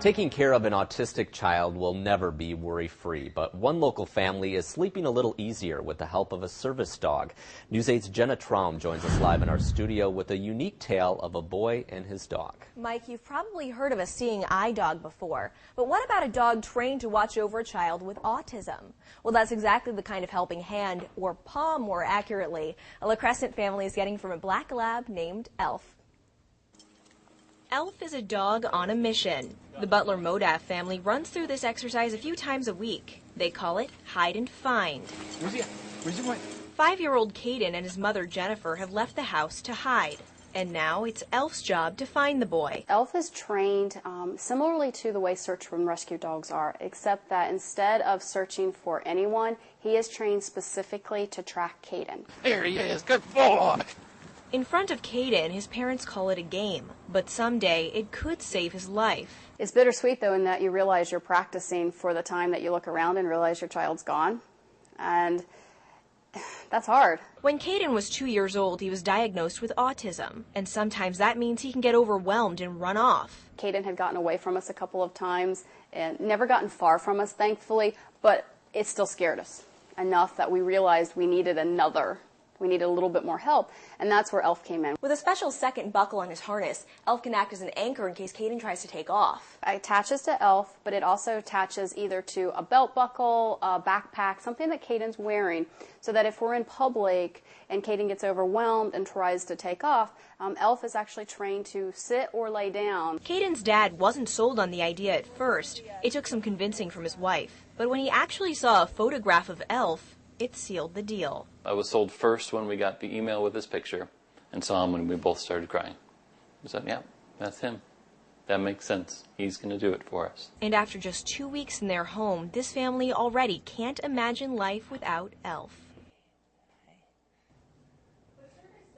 Taking care of an autistic child will never be worry-free, but one local family is sleeping a little easier with the help of a service dog. News 8's Jenna Traum joins us live in our studio with a unique tale of a boy and his dog. Mike, you've probably heard of a seeing eye dog before, but what about a dog trained to watch over a child with autism? Well, that's exactly the kind of helping hand, or paw more accurately, a La Crescent family is getting from a black lab named Elf. Elf is a dog on a mission. The Butler Modaf family runs through this exercise a few times a week. They call it hide and find. Where's he at? Where's he going? 5-year-old Caden and his mother Jennifer have left the house to hide. And now it's Elf's job to find the boy. Elf is trained similarly to the way search and rescue dogs are, except that instead of searching for anyone, he is trained specifically to track Caden. There he is. Good boy. In front of Caden, his parents call it a game, but someday it could save his life. It's bittersweet, though, in that you realize you're practicing for the time that you look around and realize your child's gone, and that's hard. When Caden was 2 years old, he was diagnosed with autism, and sometimes that means he can get overwhelmed and run off. Caden had gotten away from us a couple of times and never gotten far from us, thankfully, but it still scared us enough that we realized we needed a little bit more help, and that's where Elf came in. With a special second buckle on his harness, Elf can act as an anchor in case Caden tries to take off. It attaches to Elf, but it also attaches either to a belt buckle, a backpack, something that Caden's wearing, so that if we're in public and Caden gets overwhelmed and tries to take off, Elf is actually trained to sit or lay down. Caden's dad wasn't sold on the idea at first. It took some convincing from his wife. But when he actually saw a photograph of Elf, it sealed the deal. I was sold first when we got the email with his picture and saw him when we both started crying. I said, yeah, that's him. That makes sense. He's going to do it for us. And after just 2 weeks in their home, this family already can't imagine life without Elf.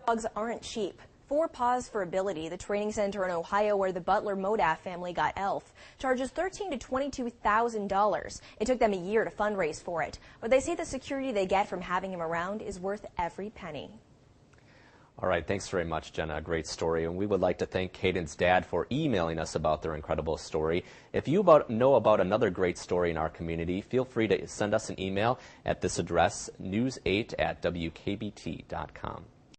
Dogs aren't cheap. 4 Paws for Ability, the training center in Ohio where the Butler Modaf family got Elf, charges $13,000 to $22,000. It took them a year to fundraise for it, but they say the security they get from having him around is worth every penny. All right, thanks very much, Jenna. A great story. And we would like to thank Caden's dad for emailing us about their incredible story. If you know about another great story in our community, feel free to send us an email at this address, news8@wkbt.com.